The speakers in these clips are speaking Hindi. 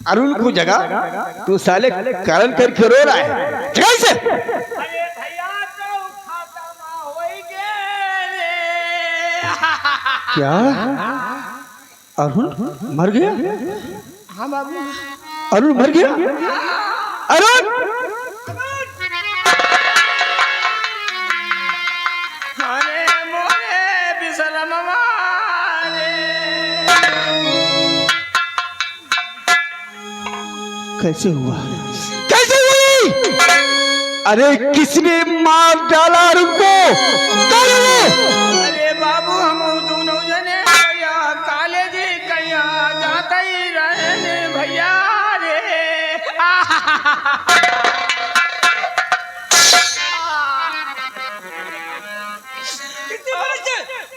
अरुण को जगह तू साले कारण करके रो रहा है जगह से। अरे भैया तो खत्म हो गए। क्या अरुण मर गया? हाँ बाबू। अरुण मर गया? अरुण अरे मोरे बिसलम मारे। कैसे हुआ? कैसे हुई? अरे किसने मार डाला अरुण को? कौन है? अरे बाबू हम दोनों जने भैया कॉलेज कहीं जाते ही रहने भैया रे।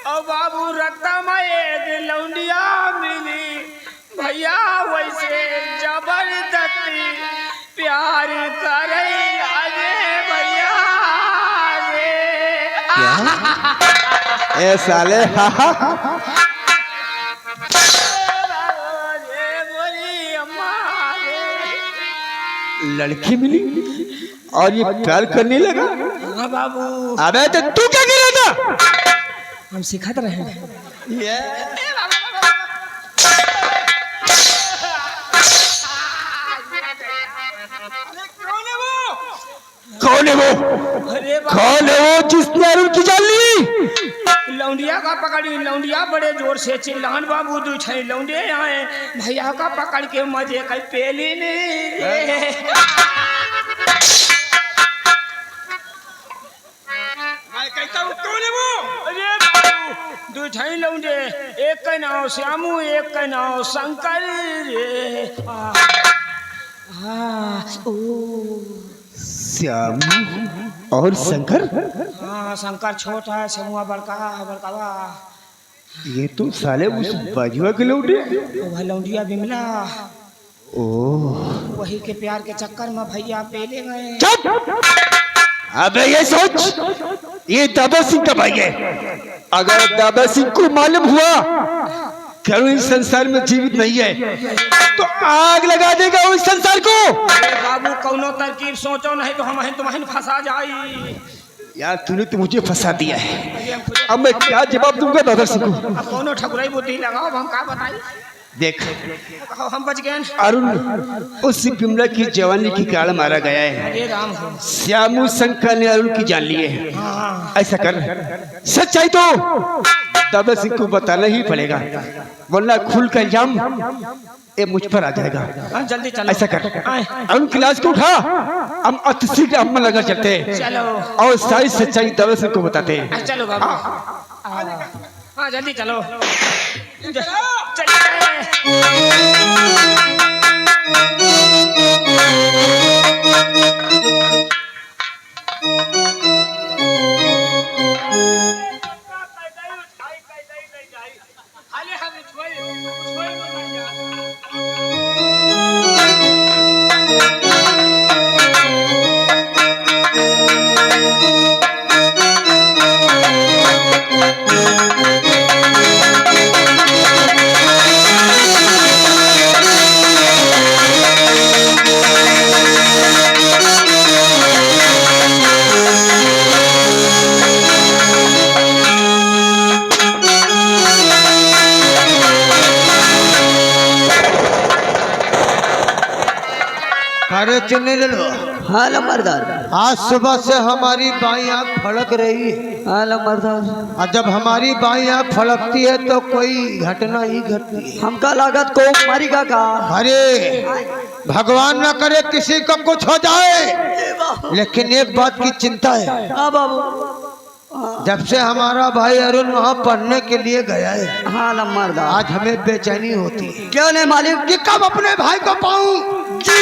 और बाबू रत्ता में एक लौंडिया मिली भैया वैसे जबरदस्ती प्यार करे लागे भैया रे। ए साले बोली अम्मा रे। लड़की मिली और ये प्यार करने लगा। हाँ बाबू अबे तो तू क्या कर रहा था? हम सिखाते रहे। कौन है वो? अरे कौन है वो जिसने अरुण की जान ली? लौंडिया का पकड़ी लौंडिया बड़े जोर से चिल्लान बाबू दू छे लौंडे आए भैया का पकड़ के मजे कई पेली नहीं। मैं कहता हूँ कौन है वो? अरे बाबू दू छे लौंडे एक का नाम श्यामू एक का नाम शंकर रे। श्यामू और शंकर? हाँ शंकर छोटा है श्यामुआ बड़का बड़कावा। ये तो साले उस बाजुआ के लौटे। वह लौंडिया बिमला ओह वही के प्यार के चक्कर में भैया पेले गए। चुप! अबे ये सोच ये दादा सिंह का भाई है। अगर दादा सिंह को मालूम हुआ कि अरुण इस संसार में जीवित नहीं है तो आग लगा देगा उस संसार को। अरे बाबू कौनो तरकीब सोचो नहीं तो हम तुम्हें फंसा जाई। यार तूने तो मुझे फंसा दिया है। अरे हम खुद अब मैं क्या जवाब दूंगा दादा सिंह को? अब कौनो ठकुराई बुद्धि लगाओ अब हम का बताई। देख हम बच गए। अरुण उस बिमला की जवानी की कारण मारा गया है। अरे राम हो। श्यामू शंकर ने अरुण की जान ली है। ऐसा कर सच्चाई तो दादा सिंह को बताना ही पड़ेगा वरना खुल का इल्जाम ये मुझ पर आ जाएगा। जल्दी चलो। ऐसा कर अरुण की लाश को उठा हम अतिशीघ्र अम्मा लगा चलते हैं चलो और सारी सच्चाई दादा सिंह को बताते हैं। चलो बाबू हाँ जल्दी चलो। चलिए अरे चुन्नी ले लो। हाँ लंबरदार। आज सुबह से हमारी बाई आँख फड़क रही है। हाँ लंबरदार। और जब हमारी बाई आँख फड़कती है तो कोई घटना ही घटती है। हमका लागत को मारी का अरे भगवान न करे किसी को कुछ हो जाए लेकिन एक बात की चिंता है। हाँ बाबू। जब से हमारा भाई अरुण वहाँ पढ़ने के लिए गया है हाँ लंबरदार। आज हमें बेचैनी होती है क्यों नहीं मालिक? कि कब अपने भाई को पाऊं जी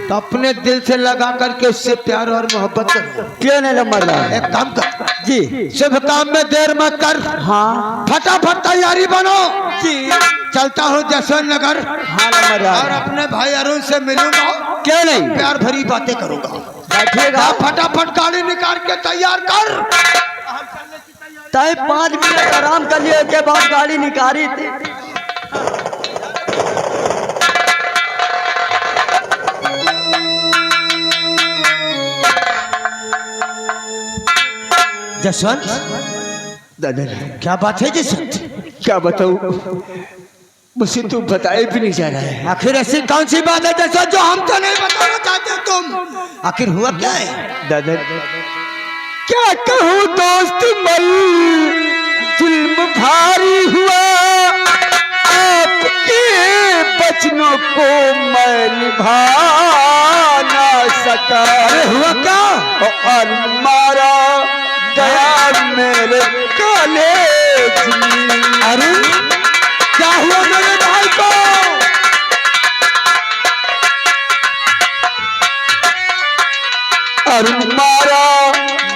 तो अपने दिल से लगा करके उससे प्यार और मोहब्बत करो। क्यों नहीं लंबरदार? एक काम कर जी। शुभ काम में देर मत कर। हाँ फटाफट तैयारी बनो जी। चलता हूँ जसवंत नगर हाँ लंबरदार। और अपने भाई अरुण से मिलूंगा। क्यों नहीं? प्यार भरी बातें करूंगा। बैठिएगा। आप फटाफट गाड़ी निकाल के तैयार कर। तय 5 मिनट आराम कर लिए के बाद गाड़ी निकाली थी। जसवंत, दादा क्या बात है जसवंत? क्या बताऊं, मुझे तो बताए भी नहीं जा रहा है। आखिर ऐसी कौन सी बात है जसवंत जो हम तो नहीं बताना चाहते तुम? आखिर हुआ क्या है? दादा क्या कहूँ दोस्त, मल जुल्म भारी हुआ, आपके बचनों को मैं निभा ना सका। अरे हुआ क्या? और मारा गया मेरे कॉलेज में। अरे क्या हुआ मेरे भाई को? और मारा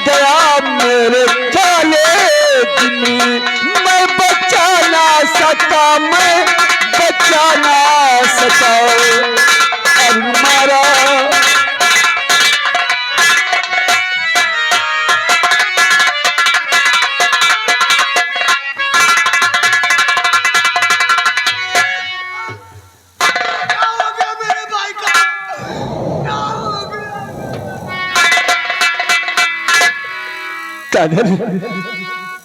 गया मेरे कॉलेज में। मैं बचा ना सका, मैं बचा ना सका। और मारा कादर,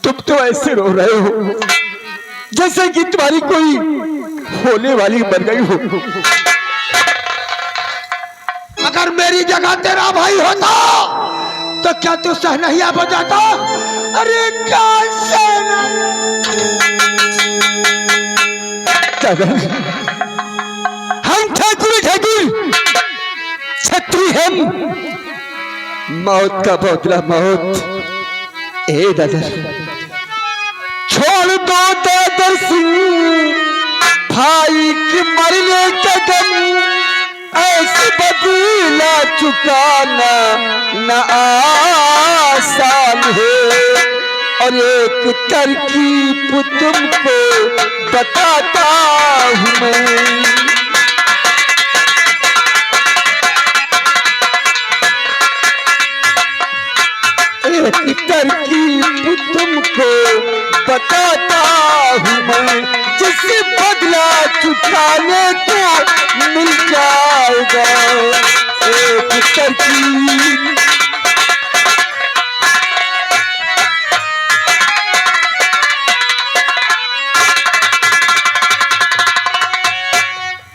तुम तो ऐसे रो रहे हो जैसे कि तुम्हारी कोई होने वाली मर गई हो। अगर मेरी जगह तेरा भाई होता तो क्या तू सहनहिया बजाता? अरे कैसे कादर, हम ठाकुर ठाकुर छत्री, हम मौत का बदला मौत। ए दादर, छोड़ दो दादर सिंह भाई की मरने कदम, ऐसे बदला चुकाना न आसान है। और एक तरकीब तुमको बताता हूँ मैं। एक तरकीब तुमको बताता हूँ मैं, जिससे बदला चुकाने को मिल जाएगा। एक तरकीब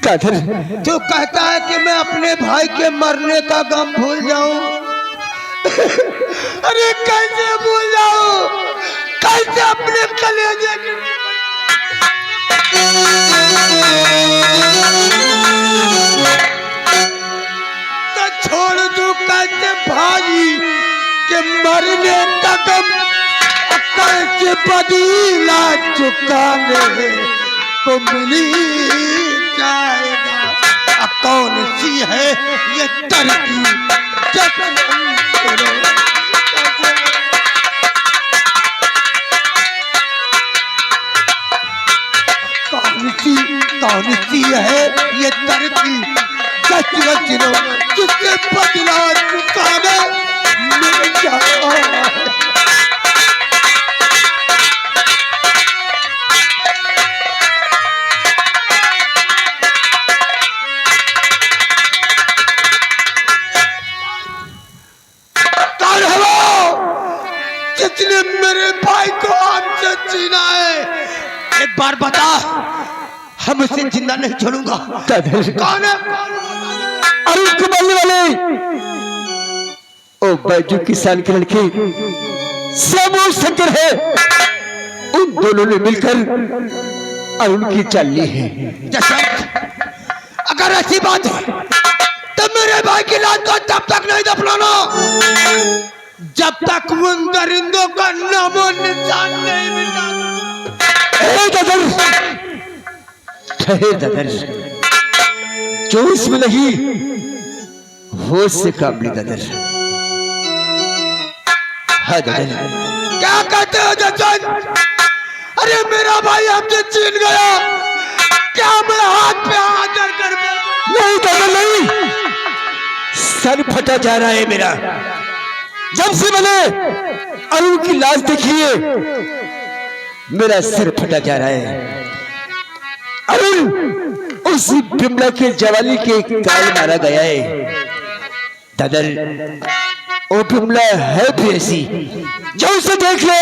कादर, तू कहता है कि मैं अपने भाई के मरने का गम भूल जाऊं? अरे कैसे भूल जाऊं? कैसे अपने कलेजे के तो छोड़ दूं कैसे भाई के मरने का गम, कैसे बदला चुकाने को मिली जाएगा। कौन सी है ये तरकीब? कौन सी है ये तरकीब जिससे बदला चुकाने मिल जाए? जिसने मेरे भाई को आपसे छीना है, एक बार बता, हम उसे जिंदा नहीं छोड़ूंगा। कौन है? अरुण को मारने वाले ओ बैजू किसान की लड़की समूह शंकर है। उन दोनों ने मिलकर अरुण की चाल ली है। जसवंत, अगर ऐसी बात है तो मेरे भाई की लाश को तब तक नहीं दफनाना जब तक उन दरिंदों का नामो निशान नहीं मिटा। ददर, जो इसमें नहीं होश से काम ली ददर। हाँ ददर, क्या कहते हो जसवंत? अरे मेरा भाई हमसे छीन गया, क्या मेरे हाथ पे हाथ कर? नहीं ददर नहीं, सर फटा जा रहा है मेरा। जब से मैंने अरुण की लाश देखी है, मेरा सिर फटा जा रहा है। अरुण उसी बिमला के जवानी के काल मारा गया है। ददर, वो बिमला है भी ऐसी, जो उसे देख ले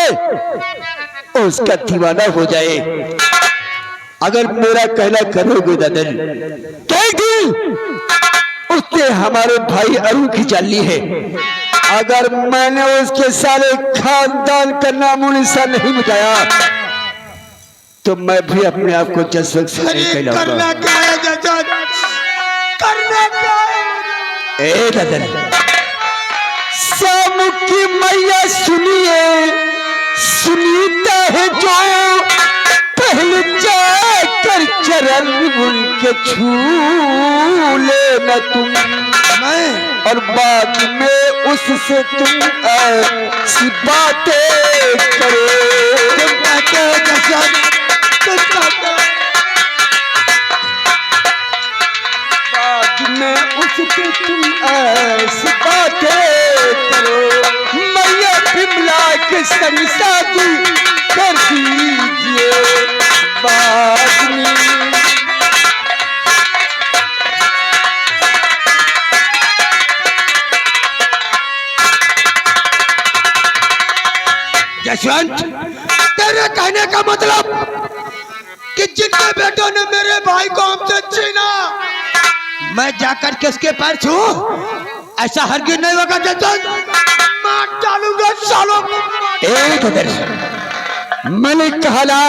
उसका दीवाना हो जाए। अगर मेरा कहना करोगे दादन, क्या दिन उसने हमारे भाई अरुण की जान ली है। अगर मैंने उसके सारे खानदान का नामो निशान नहीं मिटाया तो मैं भी अपने आप को जसवंत से नहीं कहलाऊंगा। करना क्या है जजन, करना क्या है? ए दादन, सामुखी मैया सुनिए, सुनीता है जो पहले जाकर चरण उनके छू लेना तुम, मैं और बाद में उससे तुम ऐसी बातें करो। तुम कहते हो जजन, तुम कहते हो। बाद में उससे तुम ऐसी बातें करो। मैया बिमला के संग शादी कर दीजिए बाद में। यशवंत, तेरे कहने का मतलब कि जिनके बेटों ने मेरे भाई को हमसे छीना, मैं जाकर के उसके पैर छू? ऐसा हरगिज नहीं होगा जजन, मार डालूंगा सालों को। एक मैंने कहा ना,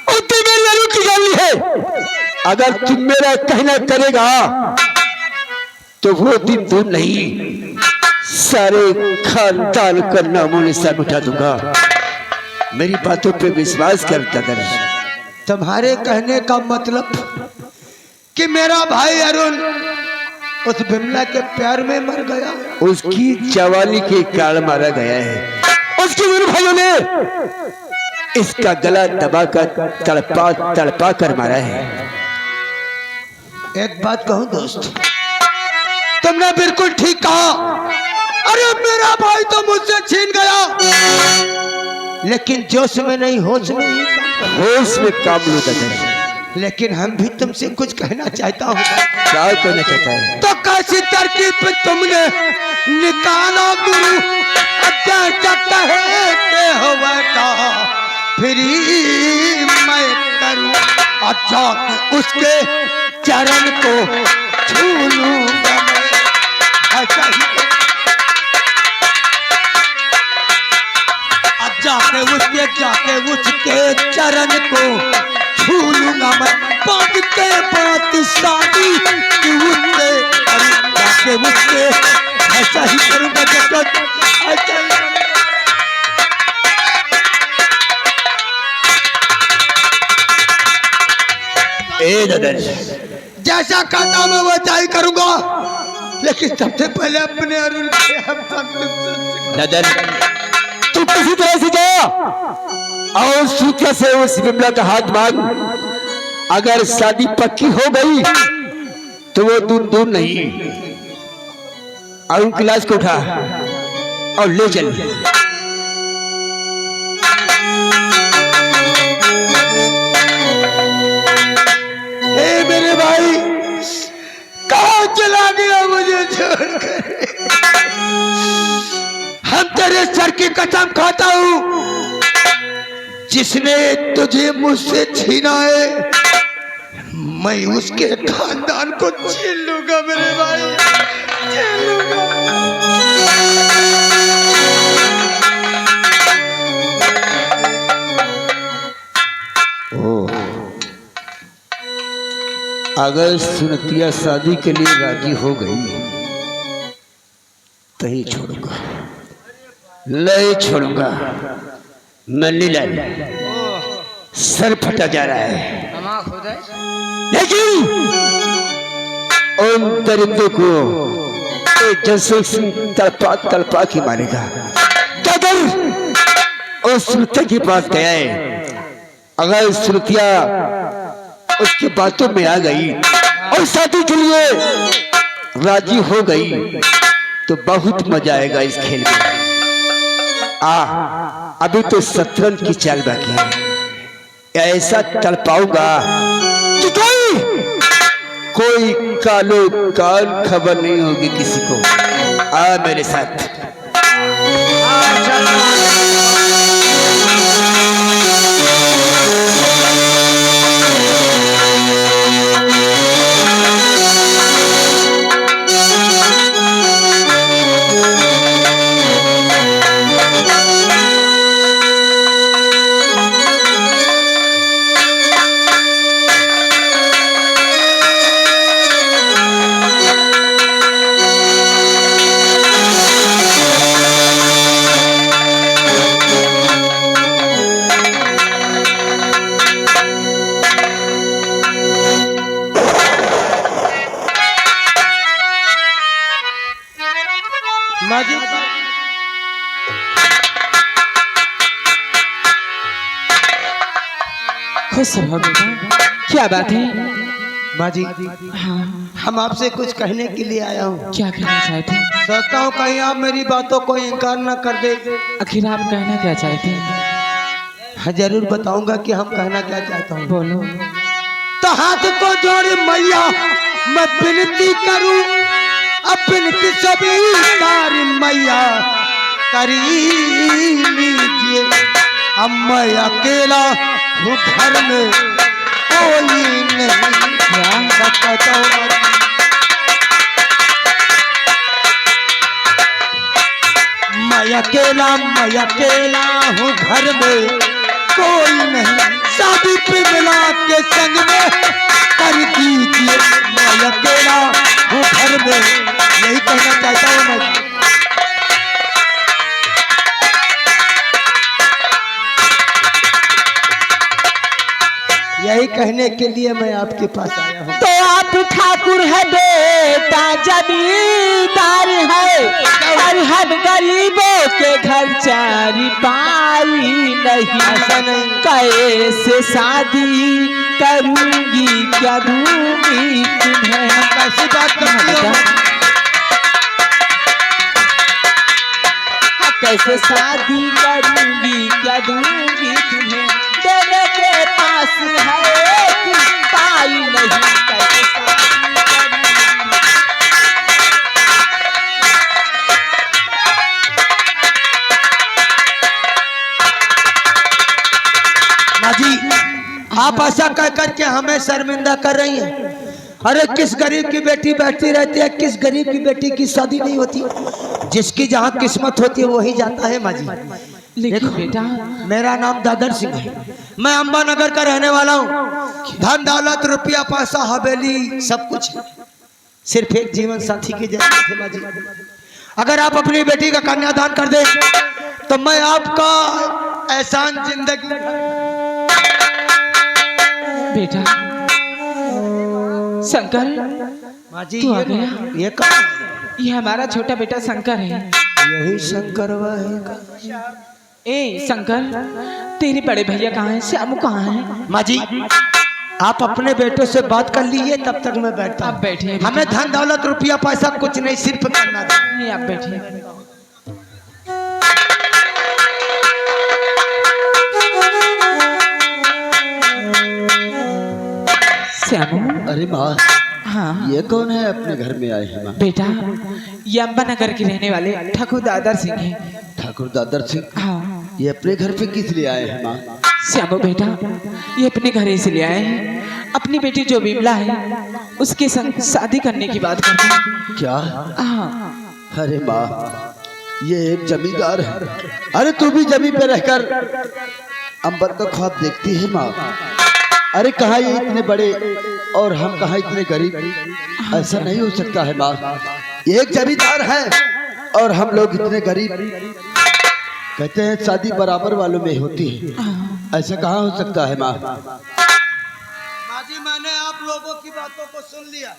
मेरी अरुण की गाली है। अगर तुम मेरा कहना करेगा तो वो दिन दूर नहीं, सारे खानदान का नामो निशान मिटा दूंगा। मेरी बातों पे विश्वास करता कर। तुम्हारे कहने का मतलब कि मेरा भाई अरुण उस बिमला के प्यार में मर गया? उसकी जवानी के कारण मारा गया है। उसके दोनों भाइयों ने इसका गला दबाकर तड़पा तड़पा कर मारा है। एक बात कहूं दोस्त, तुमने बिल्कुल ठीक कहा। अरे मेरा भाई तो मुझसे छीन गया, लेकिन जोश में नहीं होश में ही होश में काम लो दादा। लेकिन हम भी तुमसे कुछ कहना चाहता हूँ। क्या कहना चाहता है? तो कैसी तरकीब पे तुमने निकाला गुरु, कहते हो बेटा फिर मैं करूं, अच्छा उसके चरण को छू लूंगा मैं। ऐसा ही जाके उसके चरण को छू लूंगा मैं। बात के बात शादी की उससे जाके उसके, ऐसा ही करूंगा जगत, ऐसा ही। ए दादा, जैसा कहता मैं वैसा ही करूंगा, लेकिन सबसे पहले अपने अरुण के दादा तू किसी तरह से जा और सूत्र से उस बिमला का हाथ मांग। अगर शादी पक्की हो गई तो वो दूर दूर नहीं, अरुण की लाश को उठा और ले चल। हे मेरे भाई, कहाँ चला गया मुझे छोड़कर? हम तेरे सर की कसम खाता हूँ, जिसने तुझे मुझसे छीना है मैं उसके खानदान को छीन लूंगा मेरे भाई, छीन लूंगा। अगर सुनतिया शादी के लिए राजी हो गई तो ही छोड़ूंगा, नहीं छोड़ूंगा। नंदीलाल सर फटा जा रहा है, लेकिन उन दरिंदों को जसवंत सिंह तड़पा तड़पा के मारेगा। अगर उस सुरतिया के पास गया है, अगर सुरतिया उसकी बातों में आ गई और शादी के लिए राजी हो गई तो बहुत मजा आएगा इस खेल में। अभी तो शतरंज की चाल बाकी है, ऐसा तड़पाऊंगा कि कोई कालो कान खबर नहीं होगी किसी को। आ मेरे साथ। माँ जी खुश रहो बेटा। क्या बात है? माँ जी हाँ, हम आपसे कुछ कहने के लिए आया हूँ। क्या कहना चाहते हैं? सोचता हूँ कहीं आप मेरी बातों को इनकार न कर दे। आखिर आप कहना क्या चाहते हैं? हाँ जरूर बताऊंगा कि हम कहना क्या चाहता हूँ। बोलो। तो हाथ को जोड़ मैया मैं विनती करूं, अब विनती सभी तार मैया करी लीजिए। अब मैं अकेला हूँ घर में कोई नहीं, बताता हूँ। मैं अकेला हूँ घर में कोई नहीं, शादी पे मिला के संग में कर दीजिए। मैं अकेला हूँ घर में, यही कहना चाहता हूँ मैं। यही कहने के लिए मैं आपके पास आया हूँ। तो आप ठाकुर है बेटा जमींदार है, और हम गरीबों के घर चारी पाई नहीं। ऐसा नहीं। कैसे शादी करूंगी, क्या दूंगी तुम्हें? कैसी बात करती हो? कैसे शादी करूंगी, क्या दूंगी तुम्हें? देने के पास है कि पाई नहीं। कैसे शादी करूंगी? माँ जी आप ऐसा कह करके हमें शर्मिंदा कर रही हैं। अरे किस गरीब की बेटी बैठती रहती है, किस गरीब की बेटी की शादी नहीं होती। जिसकी जहाँ किस्मत होती है वही जाता है। माँ जी लेकिन बेटा, मेरा नाम दादर सिंह है, मैं अंबा नगर का रहने वाला हूँ। धन दौलत रुपया पैसा हवेली सब कुछ है, सिर्फ एक जीवन साथी की जरूरत है। माँ जी अगर आप अपनी बेटी का कन्यादान कर दें तो मैं आपका एहसान जिंदगी बेटा शंकर, माँ जी तू आ गया? ये कौन? ये हमारा छोटा बेटा शंकर है। यही शंकर है। ए शंकर, तेरे बड़े भैया कहाँ हैं? श्यामू कहाँ है? माँ जी आप अपने बेटों से बात कर लीजिए, तब तक मैं बैठता आप हूँ। बैठिए। हमें धन दौलत रुपया पैसा कुछ नहीं, सिर्फ करना था। नहीं, आप बैठिए। श्यामू। अरे माँ, हाँ ये कौन है अपने घर में आए हैं माँ? बेटा, ये अम्बा नगर के रहने वाले ठाकुर दादर सिंह हैं। ठाकुर दादर सिंह। हाँ ये अपने घर पे किस लिए आए हैं माँ? श्यामू बेटा, ये अपने घर इसलिए आए हैं, अपनी बेटी जो विमला है उसके संग शादी करने की बात करते हैं। क्या? हाँ अरे माँ, ये एक जमींदार है। अरे तू भी जमीन पे रहकर अंबर का ख्वाब देखती है माँ? अरे कहाँ ये इतने बड़े और हम कहाँ इतने गरीब? ऐसा नहीं हो सकता है माँ। ये एक जमींदार है और हम लोग इतने गरीब। कहते हैं शादी बराबर वालों में होती है, ऐसा कहाँ हो सकता है माँ? माँ जी मैंने आप लोगों की बातों को सुन लिया।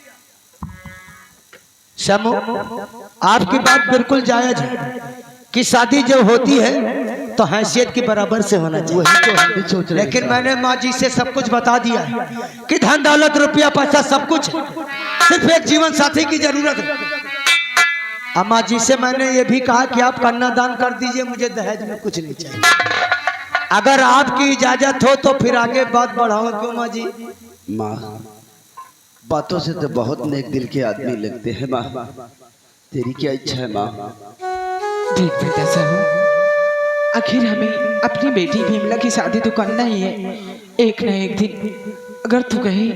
शमू आपकी बात बिल्कुल जायज है कि शादी जब होती है तो हैसियत के बराबर से होना चाहिए। वही तो हम भी सोच रहे हैं। लेकिन मैंने माँ जी से सब कुछ बता दिया है कि धन दौलत रुपया पैसा सब कुछ है, सिर्फ एक जीवन साथी की जरूरत है। अम्मा जी से मैंने ये भी कहा कि आप कन्यादान कर दीजिए, मुझे दहेज में कुछ नहीं चाहिए। अगर आपकी इजाजत हो तो फिर आगे बात बढ़ाओ। क्यों माँ जी? माँ, बातों से तो बहुत नेक दिल के आदमी लगते हैं माँ, तेरी क्या इच्छा है माँ? देख बेटा साहू, आखिर हमें अपनी बेटी भीमला की शादी तो करना ही है। एक ना एक दिन अगर तू कहे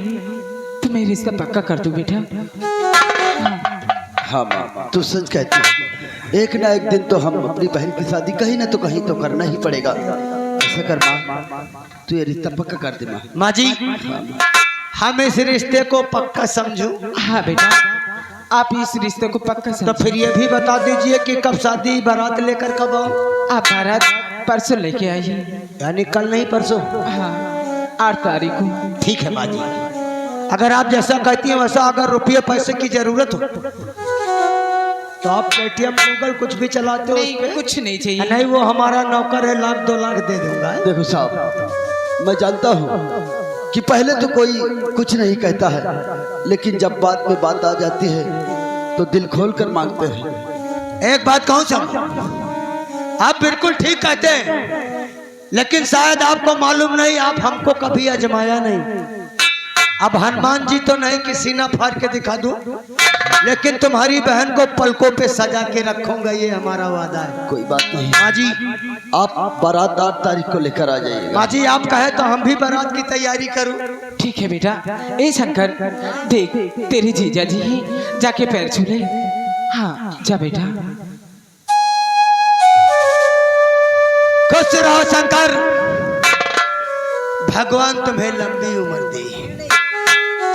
तो मैं रिश्ता पक्का कर दूं बेटा। हाँ माँ, तू सच कहती है। एक ना एक दिन तो हम अपनी बहन की शादी कहीं ना तो कहीं तो करना ही पड़ेगा। ऐसा कर माँ, तू ये रिश्ता पक्का कर दे माँ। माँ जी, हम इस रिश्ते को पक्का समझूं? हाँ बेटा, आप इस रिश्ते को पक्का तो समझो। फिर ये भी बता दीजिए कि कब शादी, बारात लेकर कब आओ? आप बारात परसों लेके आइए। यानी कल नहीं परसों? हाँ, 8 तारीख को। ठीक है माँ जी, अगर आप जैसा कहती हैं वैसा, अगर रुपये पैसे की जरूरत हो तो आप पेटीएम गूगल कुछ भी चलाते हो? नहीं, उस पे? कुछ नहीं चाहिए। नहीं, वो हमारा नौकर है, 1-2 लाख दे दूंगा। देखो साहब, मैं जानता हूँ कि पहले तो कोई कुछ नहीं कहता है, लेकिन जब बात में बात आ जाती है तो दिल खोल कर मांगते हैं। एक बात कहूं सब, आप बिल्कुल ठीक कहते हैं, लेकिन शायद आपको मालूम नहीं, आप हमको कभी आजमाया नहीं। अब हनुमान जी तो नहीं कि सीना फाड़ के दिखा दूं, लेकिन तुम्हारी बहन को पलकों पे सजा के रखूंगा, ये हमारा वादा है। कोई बात नहीं माँ जी, आप बारात 8 तारीख को लेकर आ जाइएगा। माँ जी आप कहे तो हम भी बारात की तैयारी करूं? ठीक है बेटा। ए शंकर, देख तेरे जीजा जी ही जाके पैर छू ले। हाँ जा बेटा। खुश रहो शंकर, भगवान तुम्हें लंबी उम्र दे।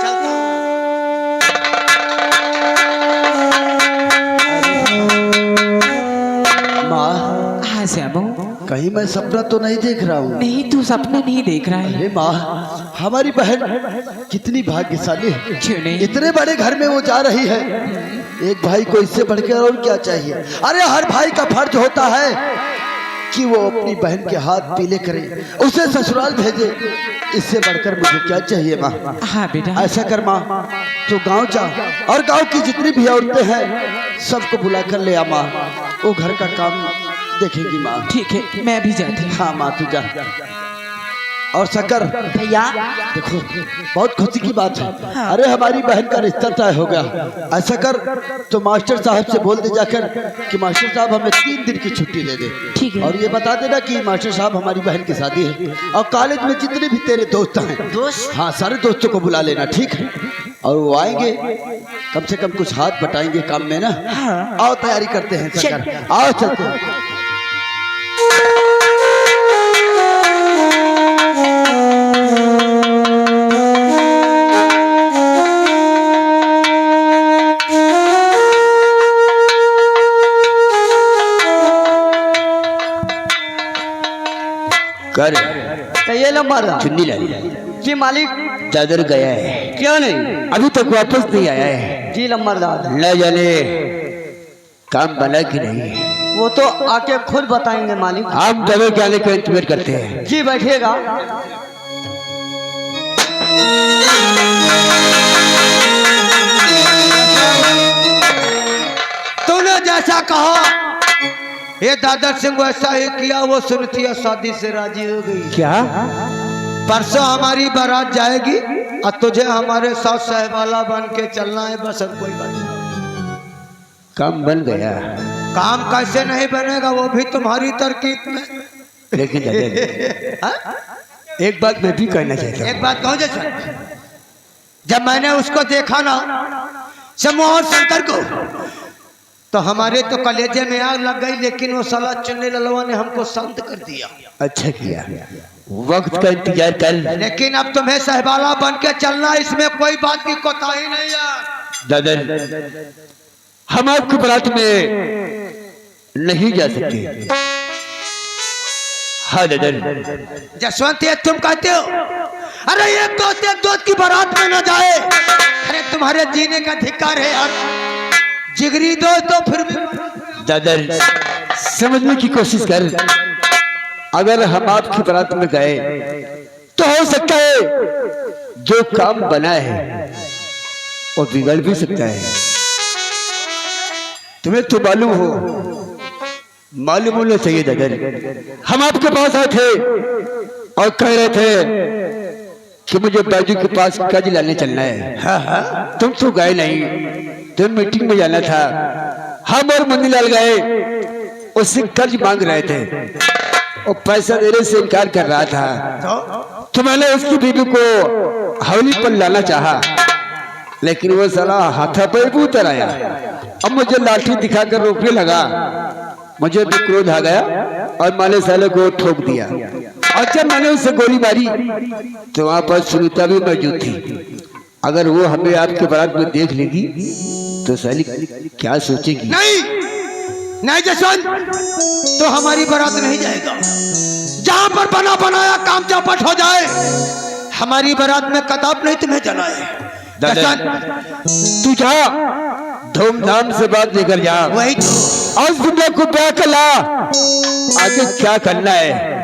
चलता हूं। माँ, हाँ श्यामू, कहीं मैं सपना तो नहीं देख रहा हूँ? नहीं तू सपना नहीं देख रहा है। अरे माँ, हमारी बहन कितनी भाग्यशाली है। क्यों नहीं? इतने बड़े घर में वो जा रही है। एक भाई को इससे बढ़कर और क्या चाहिए? अरे हर भाई का फर्ज होता है कि वो अपनी बहन के हाथ पीले करे, उसे ससुराल भेजे। इससे बढ़कर मुझे क्या चाहिए माँ? हाँ बेटा। ऐसा कर माँ, तो गांव जा और गांव की जितनी भी औरतें हैं सबको बुला कर ले आ माँ। वो घर का काम देखेगी माँ। ठीक है, मैं भी जाती हूँ। हाँ माँ, तू जा। और शंकर भैया, देखो, बहुत खुशी की बात है। अरे हमारी बहन का रिश्ता तय हो गया। ऐसा कर तो मास्टर साहब से बोल दे जाकर कि मास्टर साहब हमें 3 दिन की छुट्टी दे दे। ठीक है। और ये बता देना कि मास्टर साहब हमारी बहन की शादी है, और कॉलेज में जितने भी तेरे दोस्त हैं, हाँ सारे दोस्तों को बुला लेना, ठीक है? और वो आएंगे, कम से कम कुछ हाथ बटाएंगे काम में ना। आओ तैयारी करते हैं शंकर, आओ चलते हैं। कर तो ये लो मारा चुन्नी ला ली। जी मालिक। दादर गया है, क्यों नहीं? अभी तक वापस नहीं आया है। जी लम्बरदार, न जाने काम बना कि नहीं। वो तो आके खुद बताएंगे मालिक। हम दबे के आने का इंतजार करते हैं। जी बैठिएगा। तूने जैसा कहा ये दादा सिंह वैसा ही किया। वो सुनती है शादी से राजी हो गई। क्या? परसों हमारी बारात जाएगी और तुझे हमारे साथ सहवाला बन के चलना है, बस अब कोई बात नहीं। काम बन गया, काम कैसे नहीं बनेगा, वो भी तुम्हारी तरकीब में। लेकिन दादा, एक बात मैं भी कहना चाहता हूँ। एक बात कहूं जैसे, जब मैंने उसको देखा ना शम्मू और शंकर को, तो हमारे तो कलेजे में आग लग गई, लेकिन वो साला चुन्नी ललवा ने हमको शांत कर दिया। अच्छा किया, वक्त का इंतजार कर। लेकिन अब तुम्हें सहबाला बन के चलना, इसमें कोई बात की कोताही नहीं है। दादा, हम आपकी बारात में नहीं जा सकते। हाँ दादा। जसवंत ये तुम कहते हो? अरे एक दोस्त की बारात में न जाए, अरे तुम्हारे जीने का धिक्कार है यार। जिगरी दोस्त तो फिर भी। दादा, समझने की कोशिश कर। अगर हम आपकी बारात में गए तो हो सकता है जो काम बना है वो बिगड़ भी सकता है। तुम्हें तो मालूम होना चाहिए दादा। हम आपके पास आए थे और कह रहे थे कि मुझे बाजू के पास कर्ज लाने चलना है। तुम तो गए नहीं, तुम मीटिंग में जाना था। हम और मुन्नीलाल गए, उससे कर्ज मांग रहे थे, और पैसा देने से इनकार कर रहा था। तो मैंने उसकी बीवी को हवेली पर लाना चाहा, लेकिन वो साला हाथापाई पे उतर आया। अब मुझे लाठी दिखाकर रोकने लगा। मुझे भी क्रोध आ गया और मैंने साले को ठोक दिया। और जब मैंने उसे गोली मारी तो वहां पर सुनीता भी मौजूद थी। अगर वो हमें आपके बारात में देख लेगी तो साली क्या सोचेगी? नहीं नहीं जसवंत, तो हमारी बारात नहीं जाएगा। जहां पर बना बनाया काम चौपट हो जाए, हमारी बारात में कताब नहीं तुम्हें जलाए। जसवंत, तू जा, धूमधाम से बात लेकर जा। वही तो। और दुनिया को ब्याह कर ला। आगे क्या करना है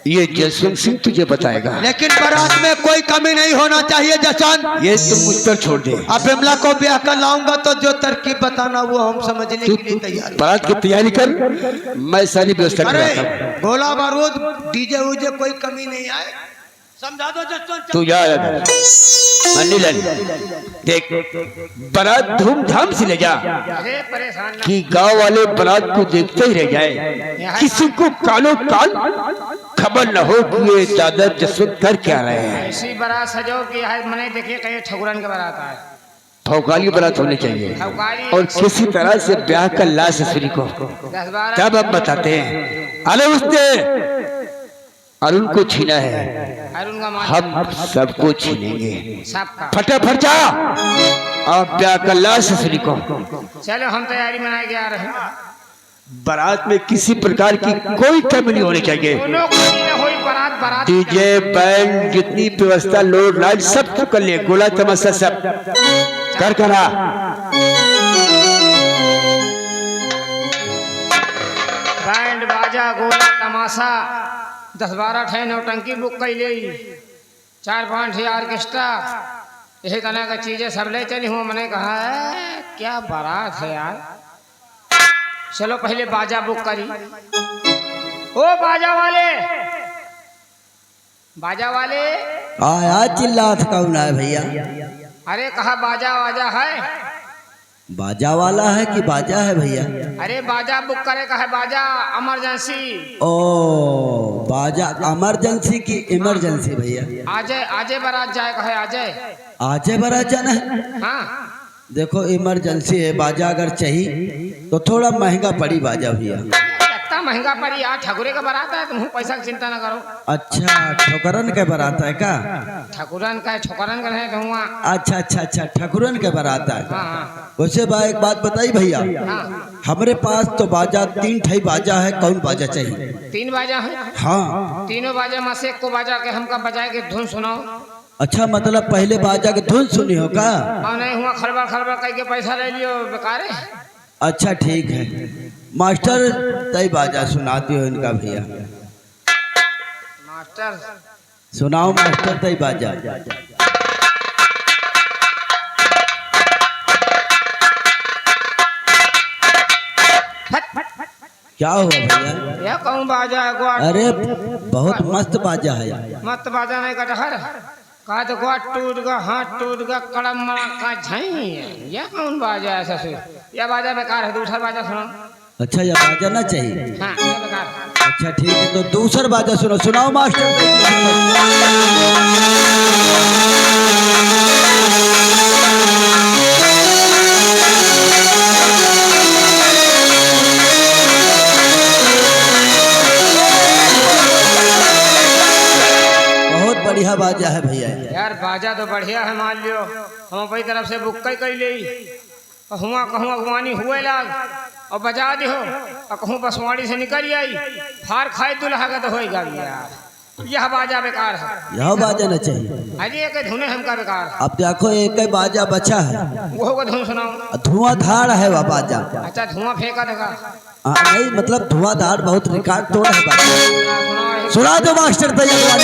ये जसवंत सिंह तुझे बताएगा। लेकिन बारात में कोई कमी नहीं होना चाहिए जसवंत। ये तुम मुझ पर छोड़ दे। अब बिमला को ब्याह कर लाऊंगा तो जो तरकीब बताना वो हम समझने तू के लिए तैयार हैं। बारात की तैयारी कर, मैं सारी व्यवस्था अरे कराता हूं। गोला बारूद डीजे उजे कोई कमी नहीं आए, समझा दो जसवंत। तू जा मुन्नीलाल, देख बारात धूमधाम से ले जा अरे परेशान ना। कि गांव वाले बारात को देखते ही रह जाए, किसी को कानो कान खबर न हो कि ये दादा जसवंत कर क्या रहे हैं। ऐसी बारात सजो कि आज मैंने देखिए कहीं ठकुरन के बारात आए। भौकाली बारात होनी चाहिए ठकुरानी और किसी तरह से ब्याह कर ला ससुरी को। 10-12 तब अब बताते हैं। अरे उसने अरुण को छीना है, अरुण का माँ हम सबको छीनेंगे। सबका। फटाफट जा और ब्याह कर ला ससुरी को। चलो हम तैयारी मनाए के आ रहे हैं। बारात में किसी प्रकार की कोई कमी नहीं होनी चाहिए। दोनों को नहीं होई बारात बारात। डीजे बैंड जितनी व्यवस्था लोड लाइट सब तो कर ले, गोला तमाशा सब कर करा। बैंड बाजा गोला तमाशा 10-12 ठे नौटंकी बुक कैले, 4-5 ठे ऑर्केस्ट्रा, यही तरह की चीजें सब ले चली हूँ। मैंने कहा है क्या बारात है यार। चलो पहले बाजा बुक करी। ओ बाजा वाले, बाजा वाले, आया चिल्लात कौन है भैया? अरे कहा बाजा वाजा है? बाजा वाला है कि बाजा है भैया? अरे बाजा बुक करे का है, बाजा इमरजेंसी। ओ बाजा इमरजेंसी की इमरजेंसी भैया? आजे आजे बारात जाए का है, आजे। आज बारात जाना है? हाँ देखो इमरजेंसी है, बाजा अगर चाहिए तो थोड़ा महंगा पड़ी बाजा भैया। इतना महंगा पड़ी यार, ठकुरे का बारात है, तुम पैसा की चिंता ना करो। अच्छा ठोकरन के बारात है का? ठकुरन का ठोकरन का है कहूँगा। अच्छा अच्छा अच्छा ठकुरन के बारात है। हाँ वैसे बा एक बात बताई भैया, हाँ। हमारे पास तो बाजा 3 ठई बाजा है, कौन बाजा चाहिए? 3 बाजा है। हाँ। तीनों बाजा में से एक को बाजा के हमका बजाए के धुन सुनाओ। अच्छा मतलब पहले बाजा के धुन सुनी हो का? और नहीं हुआ खड़बड़ खड़बड़ कह के पैसा ले लियो बेकार है। अच्छा ठीक है मास्टर, तय बाजा सुनाती हो इनका भैया। मास्टर सुनाओ मास्टर तय बाजा। क्या हुआ भैया? यह कहूँ बाजा है गोट। अरे बहुत मस्त बाजा है। मत बाजा नहीं कटहर का तो गोट टूट गया, हाथ टूट गया, कड़म मड़ा का झई। यह कौन बाजा है ससुर? यह बाजा बेकार है, दूसरा बाजा सुनो। अच्छा यह बाजा ना चाहिए? हाँ यह बेकार है। अच्छा ठीक है तो दूसरा बाजा सुनो, सुनाओ मास्टर। बहुत बढ़िया बाजा है भैया। यार बाजा तो बढ़िया है, मान लियो हम अपनी तरफ से बुक कर ले। हुआ कहूँ अगवानी हुए लाग और बजा दिहो, और कहूँ बसवाड़ी से निकल आई, फार खाए दुल्हा का तो होएगा यार। यह बाजा बेकार है, यह बाजा ना चाहिए। अरे एक धुने हमका बेकार है। अब देखो एक ही बाजा बचा है, वो को धुन सुनाओ। धुआंधार है वह बाजा। अच्छा धुआं फेंका देगा। नहीं मतलब धुआंधार बहुत रिकॉर्ड तोड़ है बाजा। सुनाओ सुना दो मास्टर तैयार।